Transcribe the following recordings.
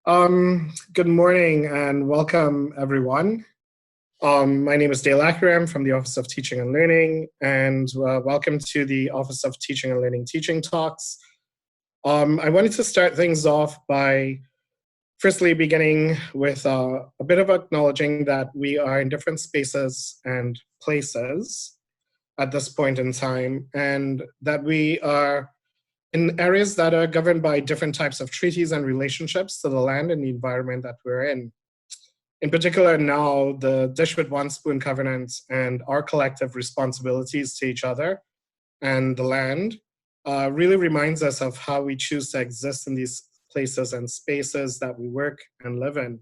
Good morning and welcome, everyone. My name is Dale Akram from the Office of Teaching and Learning, and welcome to the Office of Teaching and Learning Teaching Talks. I wanted to start things off by firstly beginning with a bit of acknowledging that we are in different spaces and places at this point in time, and that we are in areas that are governed by different types of treaties and relationships to the land and the environment that we're in. In particular now, the Dish with One Spoon covenant and our collective responsibilities to each other and the land really reminds us of how we choose to exist in these places and spaces that we work and live in.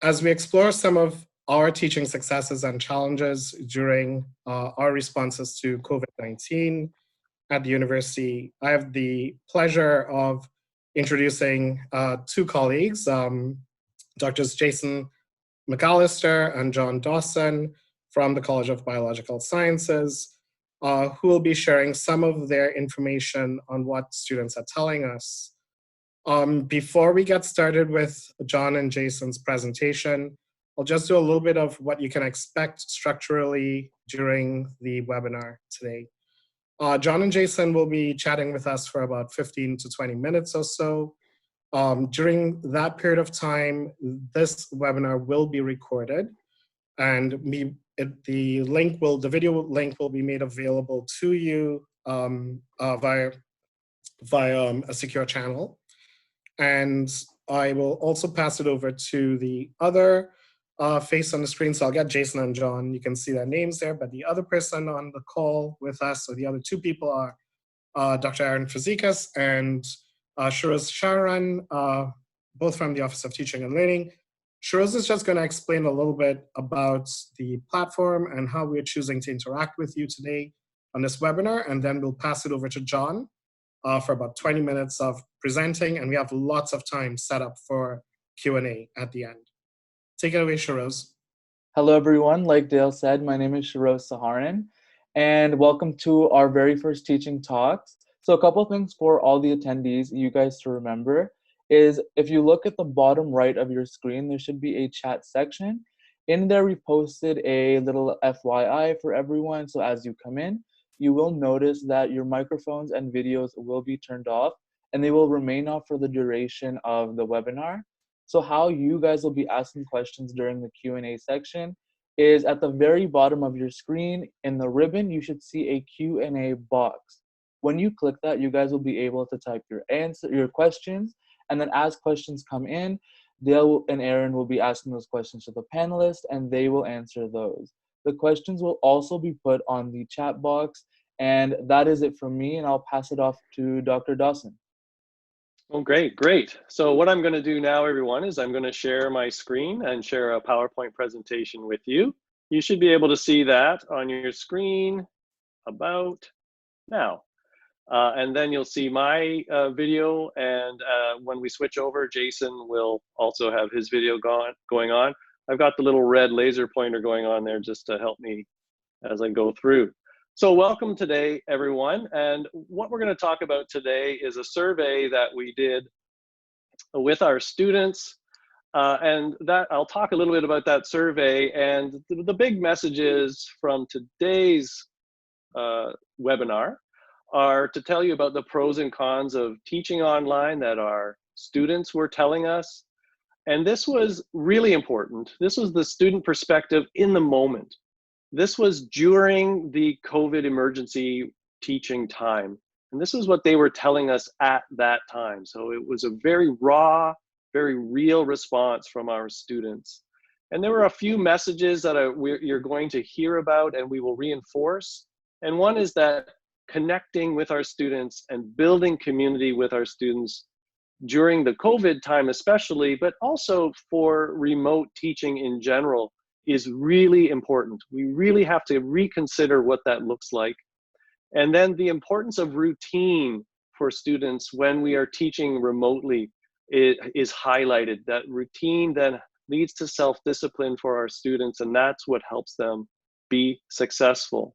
As we explore some of our teaching successes and challenges during our responses to COVID-19 at the university, I have the pleasure of introducing two colleagues, Drs. Jason McAllister and John Dawson from the College of Biological Sciences, who will be sharing some of their information on what students are telling us. Before we get started with John and Jason's presentation, I'll just do a little bit of what you can expect structurally during the webinar today. John and Jason will be chatting with us for about 15 to 20 minutes or so. During that period of time, this webinar will be recorded, and the video link will be made available to you via a secure channel. And I will also pass it over to the other face on the screen. So I'll get Jason and John. You can see their names there, but the other person on the call with us, or the other two people, are Dr. Aaron Fazekas and Shiroz Sharan, both from the Office of Teaching and Learning. Shiroz is just going to explain a little bit about the platform and how we're choosing to interact with you today on this webinar, and then we'll pass it over to John for about 20 minutes of presenting, and we have lots of time set up for Q&A at the end. Take it away, Shiroz. Hello, everyone. Like Dale said, my name is Shiroz Saharan, and welcome to our very first teaching talks. So a couple of things for all the attendees, you guys to remember, is if you look at the bottom right of your screen, there should be a chat section. In there, we posted a little FYI for everyone. So as you come in, you will notice that your microphones and videos will be turned off, and they will remain off for the duration of the webinar. So how you guys will be asking questions during the Q&A section is at the very bottom of your screen. In the ribbon, you should see a Q&A box. When you click that, you guys will be able to type your questions, and then as questions come in, Dale and Aaron will be asking those questions to the panelists, and they will answer those. The questions will also be put on the chat box, and that is it from me, and I'll pass it off to Dr. Dawson. Oh, great. So what I'm going to do now, everyone, is I'm going to share my screen and share a PowerPoint presentation with you. You should be able to see that on your screen about now. And then you'll see my video, and when we switch over, Jason will also have his video going on. I've got the little red laser pointer going on there just to help me as I go through. So welcome today, everyone. And what we're going to talk about today is a survey that we did with our students. And that I'll talk a little bit about that survey. And the big messages from today's webinar are to tell you about the pros and cons of teaching online that our students were telling us. And this was really important. This was the student perspective in the moment. This was during the COVID emergency teaching time. And this is what they were telling us at that time. So it was a very raw, very real response from our students. And there were a few messages that you're going to hear about and we will reinforce. And one is that connecting with our students and building community with our students during the COVID time especially, but also for remote teaching in general, is really important. We really have to reconsider what that looks like. And then the importance of routine for students when we are teaching remotely is highlighted. That routine then leads to self-discipline for our students, and that's what helps them be successful.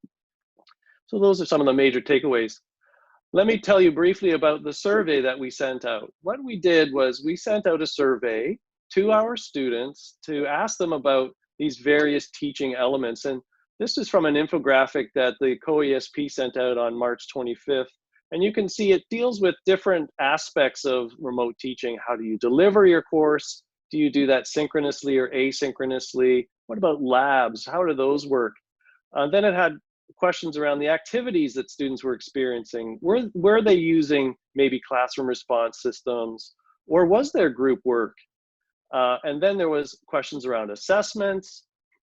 So those are some of the major takeaways. let me tell you briefly about the survey that we sent out. What we did was we sent out a survey to our students to ask them about these various teaching elements. And this is from an infographic that the co-ESP sent out on March 25th. And you can see it deals with different aspects of remote teaching. How do you deliver your course? Do you do that synchronously or asynchronously? What about labs? How do those work? Then it had questions around the activities that students were experiencing. Were they using maybe classroom response systems, or was there group work? And then there was questions around assessments,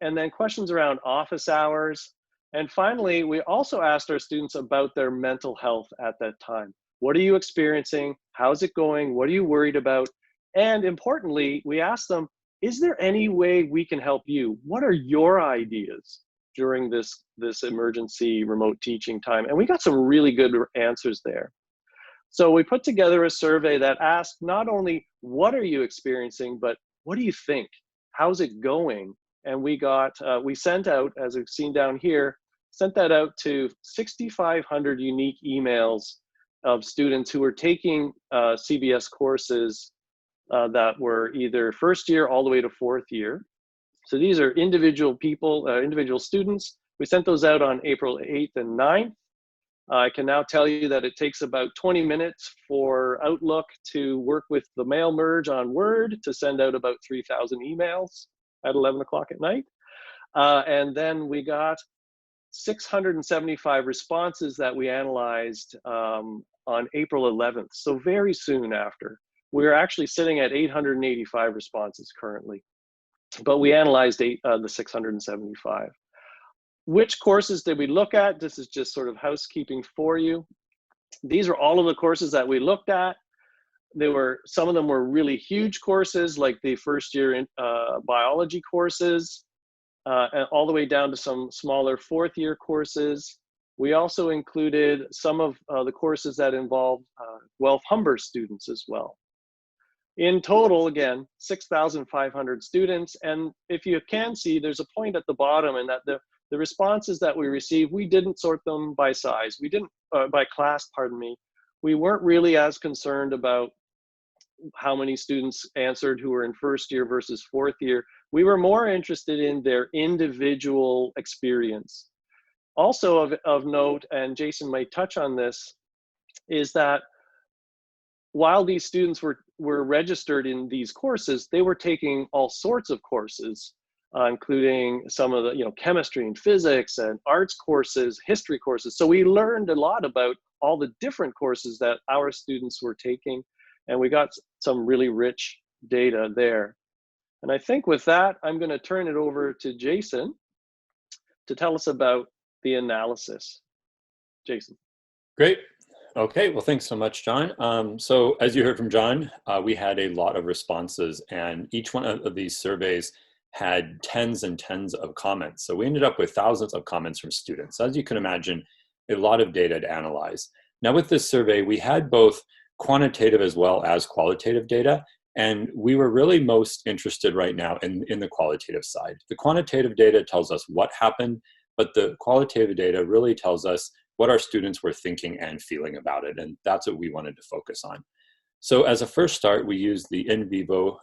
and then questions around office hours. And finally, we also asked our students about their mental health at that time. What are you experiencing? How's it going? What are you worried about? And importantly, we asked them, is there any way we can help you? What are your ideas during this emergency remote teaching time? And we got some really good answers there. So we put together a survey that asked not only what are you experiencing, but what do you think? How's it going? And we sent out, as we've seen down here, sent that out to 6,500 unique emails of students who were taking CBS courses that were either first year all the way to fourth year. So these are individual people, individual students. We sent those out on April 8th and 9th. I can now tell you that it takes about 20 minutes for Outlook to work with the mail merge on Word to send out about 3,000 emails at 11 o'clock at night. And then we got 675 responses that we analyzed on April 11th, so very soon after. We're actually sitting at 885 responses currently, but we analyzed the 675. Which courses did we look at? This is just sort of housekeeping for you. These are all of the courses that we looked at. Some of them were really huge courses, like the first year biology courses, and all the way down to some smaller fourth year courses. We also included some of the courses that involved Guelph Humber students as well. In total, again, 6,500 students. And if you can see, there's a point at the bottom, and that the responses that we received, we didn't sort them by size. We didn't, by class, pardon me. We weren't really as concerned about how many students answered who were in first year versus fourth year. We were more interested in their individual experience. Also of note, and Jason might touch on this, is that while these students were registered in these courses, they were taking all sorts of courses, including some of the chemistry and physics and arts courses, history courses. So we learned a lot about all the different courses that our students were taking, and we got some really rich data there. And I think with that, I'm going to turn it over to Jason to tell us about the analysis. Jason. Great. Okay, well, thanks so much, John. So as you heard from John, we had a lot of responses, and each one of these surveys had tens and tens of comments. So we ended up with thousands of comments from students. As you can imagine, a lot of data to analyze. Now with this survey, we had both quantitative as well as qualitative data, and we were really most interested right now in the qualitative side. The quantitative data tells us what happened, but the qualitative data really tells us what our students were thinking and feeling about it, and that's what we wanted to focus on. So as a first start, we used the in vivo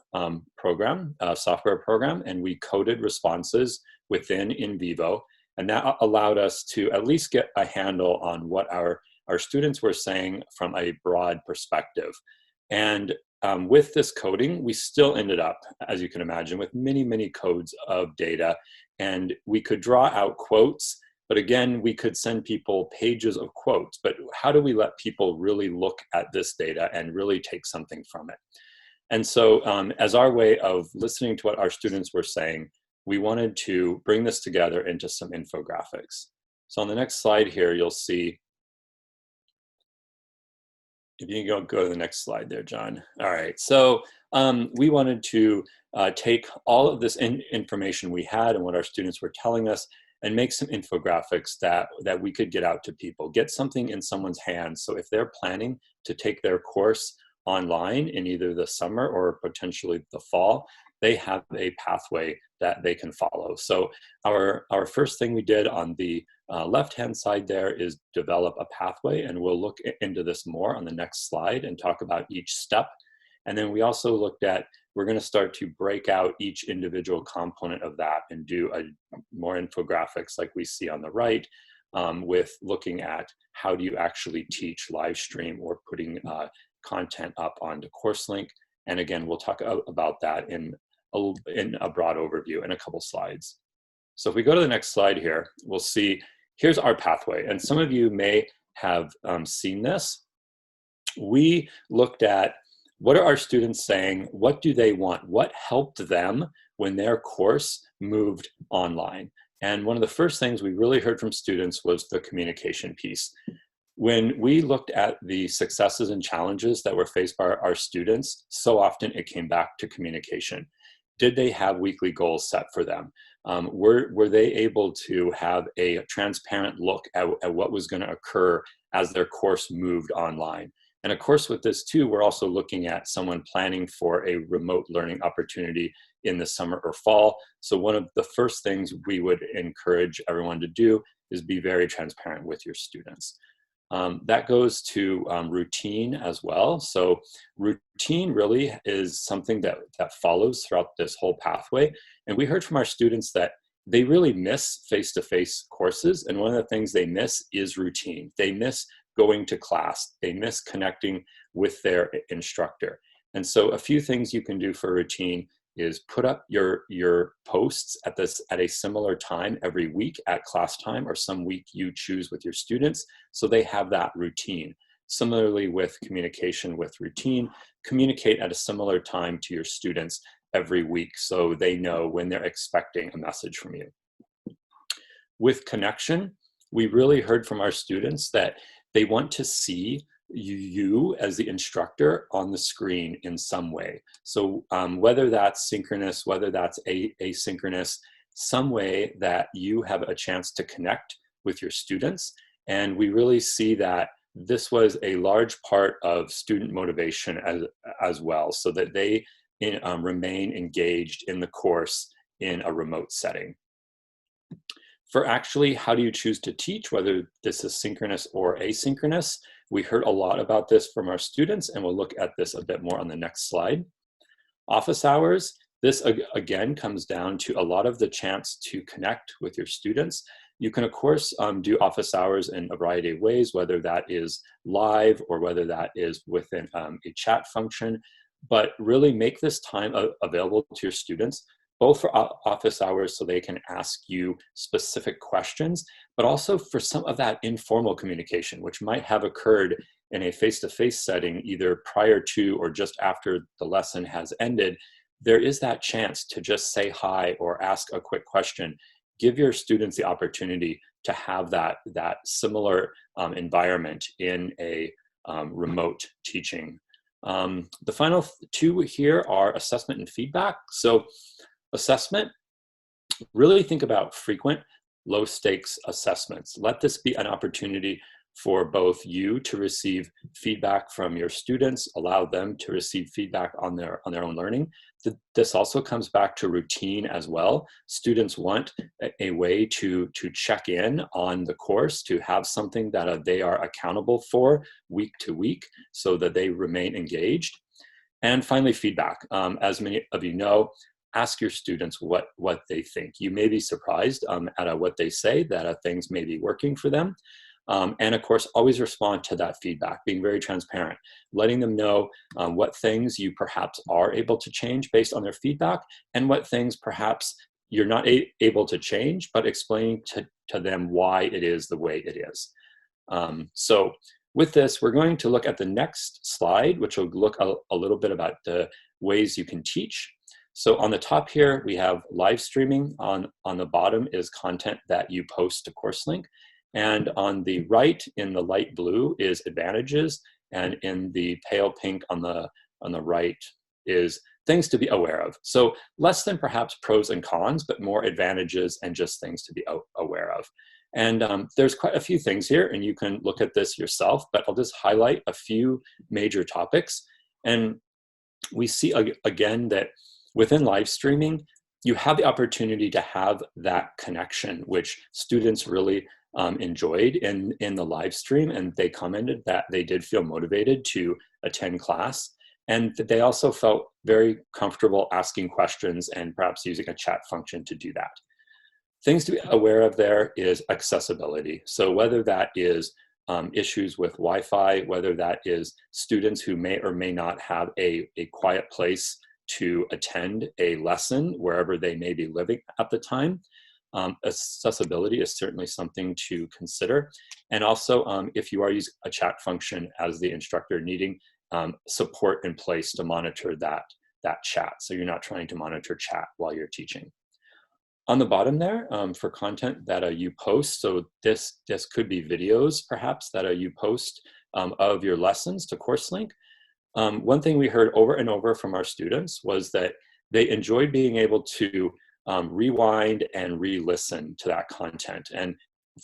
program, software program, and we coded responses within in vivo, and that allowed us to at least get a handle on what our students were saying from a broad perspective. And with this coding, we still ended up, as you can imagine, with many, many codes of data, and we could draw out quotes. But again, we could send people pages of quotes, but how do we let people really look at this data and really take something from it? And so as our way of listening to what our students were saying, we wanted to bring this together into some infographics. So on the next slide here, you'll see, if you can go to the next slide there, John. All right, so we wanted to take all of this information we had and what our students were telling us and make some infographics that we could get out to people, get something in someone's hands. So if they're planning to take their course online in either the summer or potentially the fall, they have a pathway that they can follow. So our first thing we did on the left-hand side there is develop a pathway, and we'll look into this more on the next slide and talk about each step. And then we also looked at, we're going to start to break out each individual component of that and do more infographics like we see on the right, with looking at how do you actually teach live stream or putting content up onto CourseLink. And again, we'll talk about that in a broad overview in a couple slides. So if we go to the next slide here, we'll see, here's our pathway. And some of you may have seen this. We looked at, what are our students saying? What do they want? What helped them when their course moved online? And one of the first things we really heard from students was the communication piece. When we looked at the successes and challenges that were faced by our students, so often it came back to communication. Did they have weekly goals set for them? Were they able to have a transparent look at what was going to occur as their course moved online? And of course, with this too, we're also looking at someone planning for a remote learning opportunity in the summer or fall. So one of the first things we would encourage everyone to do is be very transparent with your students. That goes to routine as well. So routine really is something that follows throughout this whole pathway. And we heard from our students that they really miss face-to-face courses. And one of the things they miss is routine. They miss going to class. They miss connecting with their instructor. And so a few things you can do for routine is put up your posts at a similar time every week at class time, or some week you choose with your students, so they have that routine. Similarly with communication with routine, communicate at a similar time to your students every week so they know when they're expecting a message from you. With connection, we really heard from our students that they want to see you as the instructor on the screen in some way. So whether that's synchronous, whether that's asynchronous, some way that you have a chance to connect with your students. And we really see that this was a large part of student motivation as well, so that they remain engaged in the course in a remote setting. For actually, how do you choose to teach, whether this is synchronous or asynchronous? We heard a lot about this from our students, and we'll look at this a bit more on the next slide. Office hours, this again comes down to a lot of the chance to connect with your students. You can, of course, do office hours in a variety of ways, whether that is live or whether that is within a chat function, but really make this time available to your students, both for office hours so they can ask you specific questions, but also for some of that informal communication, which might have occurred in a face-to-face setting, either prior to or just after the lesson has ended. There is that chance to just say hi or ask a quick question. Give your students the opportunity to have that similar environment in a remote teaching. The final two here are assessment and feedback. So assessment, really think about frequent, low stakes assessments. Let this be an opportunity for both you to receive feedback from your students, allow them to receive feedback on their own learning. This also comes back to routine as well. Students want a way to check in on the course, to have something that they are accountable for week to week so that they remain engaged. And finally, feedback. As many of you know, ask your students what they think. You may be surprised at what they say, that things may be working for them. And of course, always respond to that feedback, being very transparent, letting them know what things you perhaps are able to change based on their feedback, and what things perhaps you're not able to change, but explaining to them why it is the way it is. So with this, we're going to look at the next slide, which will look a little bit about the ways you can teach. So on the top here, we have live streaming. On the bottom is content that you post to CourseLink. And on the right, in the light blue, is advantages. And in the pale pink on the right is things to be aware of. So less than perhaps pros and cons, but more advantages and just things to be aware of. And there's quite a few things here, and you can look at this yourself, but I'll just highlight a few major topics. And we see again that within live streaming, you have the opportunity to have that connection, which students really enjoyed in the live stream, and they commented that they did feel motivated to attend class, and that they also felt very comfortable asking questions and perhaps using a chat function to do that. Things to be aware of there is accessibility. So whether that is issues with Wi-Fi, whether that is students who may or may not have a quiet place to attend a lesson wherever they may be living at the time. Accessibility is certainly something to consider. And also, if you are using a chat function as the instructor, needing support in place to monitor that chat. So you're not trying to monitor chat while you're teaching. On the bottom there, for content that you post, so this could be videos perhaps that you post of your lessons to CourseLink. One thing we heard over and over from our students was that they enjoyed being able to rewind and re-listen to that content. And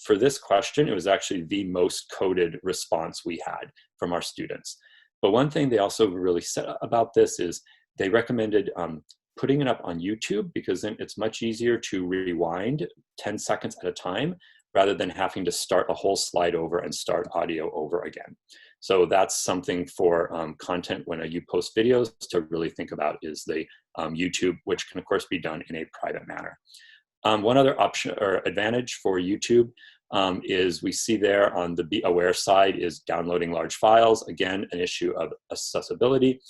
for this question, it was actually the most coded response we had from our students. But one thing they also really said about this is they recommended putting it up on YouTube, because then it's much easier to rewind 10 seconds at a time rather than having to start a whole slide over and start audio over again. So that's something for content when you post videos to really think about, is the YouTube, which can of course be done in a private manner. One other option or advantage for YouTube is we see there on the Be Aware side is downloading large files. Again, an issue of accessibility.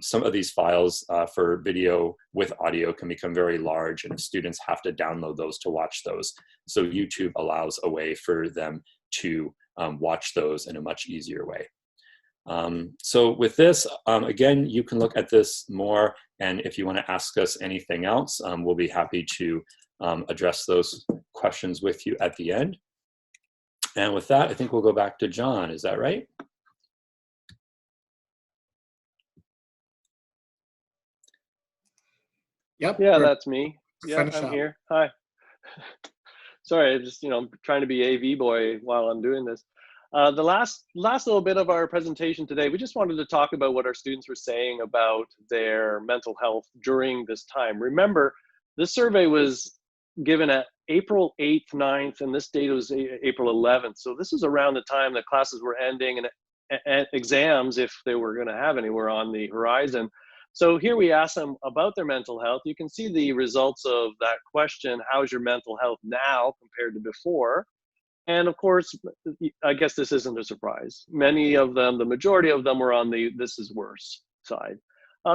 Some of these files for video with audio can become very large, and students have to download those to watch those. So YouTube allows a way for them to watch those in a much easier way. So with this, again, you can look at this more, and if you want to ask us anything else, we'll be happy to address those questions with you at the end. And with that, I think we'll go back to John. Is that right? Yep. Yeah, that's me. Yeah, I'm here. Hi. Sorry, I'm just, trying to be AV boy while I'm doing this. The last little bit of our presentation today, we just wanted to talk about what our students were saying about their mental health during this time. Remember, this survey was given at April 8th, 9th, and this date was April 11th. So this is around the time that classes were ending and exams, if they were going to have any, were on the horizon. So here we asked them about their mental health. You can see the results of that question: how's your mental health now compared to before? And of course, I guess this isn't a surprise. Many of them, the majority of them, were on the "this is worse" side.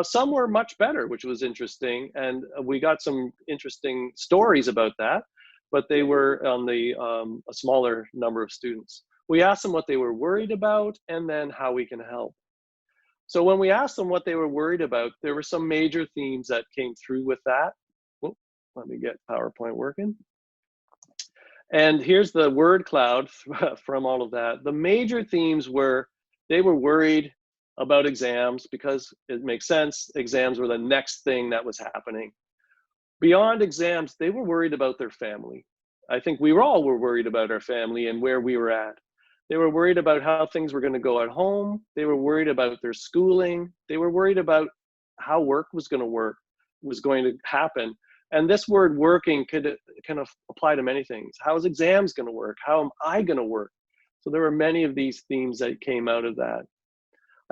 Some were much better, which was interesting, and we got some interesting stories about that, but they were on the a smaller number of students. We asked them what they were worried about and then how we can help. So when we asked them what they were worried about, there were some major themes that came through with that. Oh, let me get PowerPoint working. And here's the word cloud from all of that. The major themes were they were worried about exams, because it makes sense. Exams were the next thing that was happening. Beyond exams, they were worried about their family. I think we all were worried about our family and where we were at. They were worried about how things were going to go at home. They were worried about their schooling. They were worried about how work was going to happen. And this word working could kind of apply to many things. How is exams going to work? How am I going to work? So there were many of these themes that came out of that.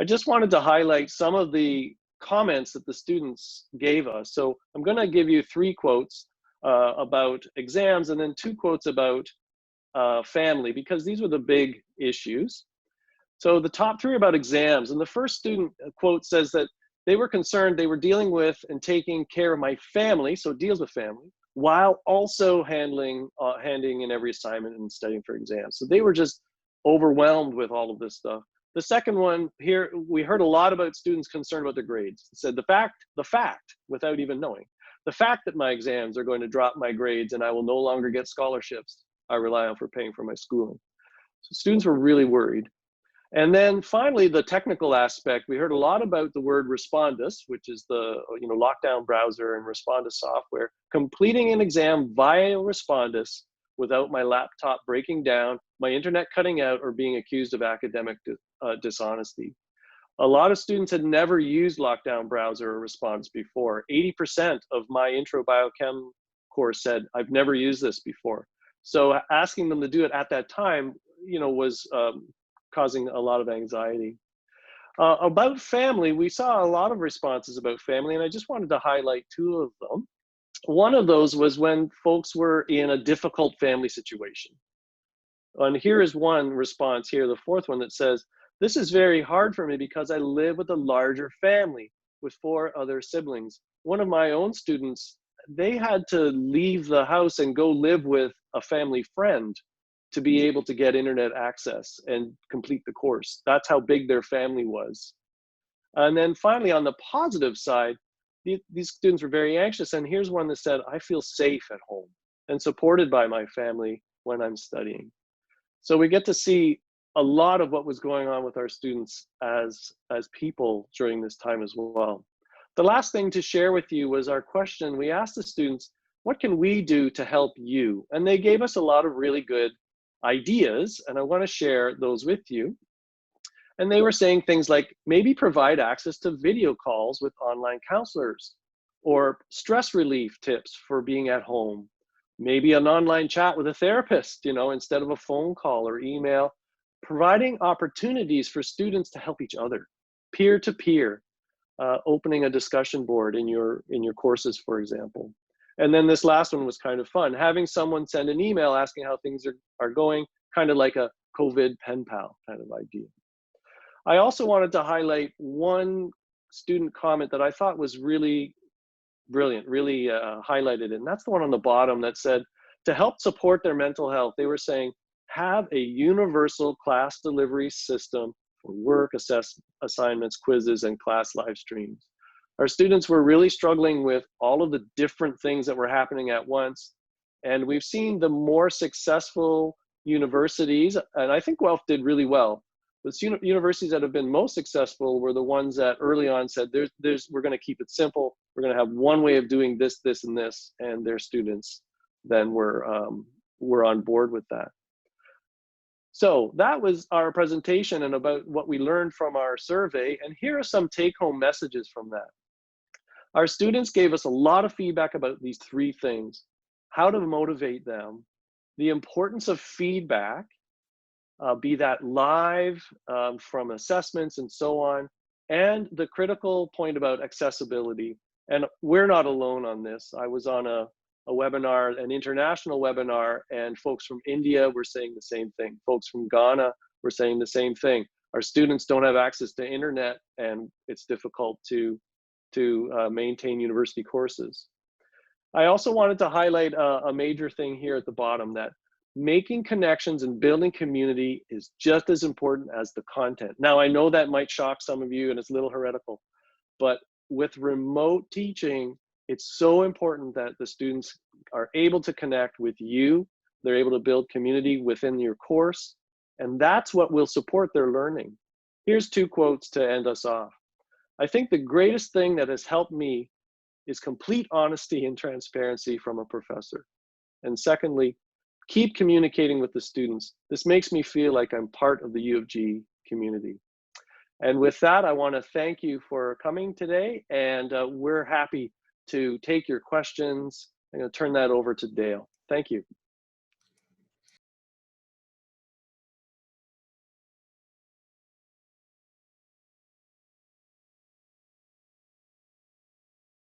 I just wanted to highlight some of the comments that the students gave us. So I'm going to give you 3 quotes about exams, and then 2 quotes about family, because these were the big issues. So the top 3 about exams, and the first student quote says that they were concerned they were dealing with and taking care of my family, so it deals with family, while also handing in every assignment and studying for exams. So they were just overwhelmed with all of this stuff. The second one here, we heard a lot about students concerned about their grades. It said the fact, without even knowing, the fact that my exams are going to drop my grades and I will no longer get scholarships I rely on for paying for my schooling. So students were really worried. And then finally, the technical aspect, we heard a lot about the word Respondus, which is the lockdown browser and Respondus software. Completing an exam via Respondus without my laptop breaking down, my internet cutting out, or being accused of academic dishonesty. A lot of students had never used lockdown browser or Respondus before. 80% of my intro biochem course said, I've never used this before. So asking them to do it at that time, was causing a lot of anxiety. About family, we saw a lot of responses about family, and I just wanted to highlight two of them. One of those was when folks were in a difficult family situation. And here is one response here, the fourth one, that says, "This is very hard for me because I live with a larger family with 4 other siblings. One of my own students, they had to leave the house and go live with a family friend to be able to get internet access and complete the course. That's how big their family was." And then finally, on the positive side, these students were very anxious. And here's one that said, "I feel safe at home and supported by my family when I'm studying." So we get to see a lot of what was going on with our students as people during this time as well. The last thing to share with you was our question. We asked the students, what can we do to help you? And they gave us a lot of really good ideas, and I want to share those with you. And they were saying things like, maybe provide access to video calls with online counselors, or stress relief tips for being at home. Maybe an online chat with a therapist, instead of a phone call or email. Providing opportunities for students to help each other, peer to peer, opening a discussion board in your courses, for example. And then this last one was kind of fun, having someone send an email asking how things are going, kind of like a COVID pen pal kind of idea. I also wanted to highlight one student comment that I thought was really brilliant, really highlighted it. And that's the one on the bottom that said, to help support their mental health, they were saying, have a universal class delivery system for work, assignments, quizzes, and class live streams. Our students were really struggling with all of the different things that were happening at once. And we've seen the more successful universities, and I think Guelph did really well. The universities that have been most successful were the ones that early on said, we're going to keep it simple. We're going to have one way of doing this, this, and this, and their students then were on board with that. So that was our presentation and about what we learned from our survey. And here are some take-home messages from that. Our students gave us a lot of feedback about these 3 things: how to motivate them, the importance of feedback, be that live, from assessments and so on, and the critical point about accessibility. And we're not alone on this. I was on a webinar, an international webinar, and folks from India were saying the same thing. Folks from Ghana were saying the same thing. Our students don't have access to internet, and it's difficult to maintain university courses. I also wanted to highlight a major thing here at the bottom, that making connections and building community is just as important as the content. Now, I know that might shock some of you and it's a little heretical, but with remote teaching, it's so important that the students are able to connect with you. They're able to build community within your course, and that's what will support their learning. Here's 2 quotes to end us off. "I think the greatest thing that has helped me is complete honesty and transparency from a professor. And secondly, keep communicating with the students. This makes me feel like I'm part of the U of G community." And with that, I want to thank you for coming today, and we're happy to take your questions. I'm going to turn that over to Dale. Thank you.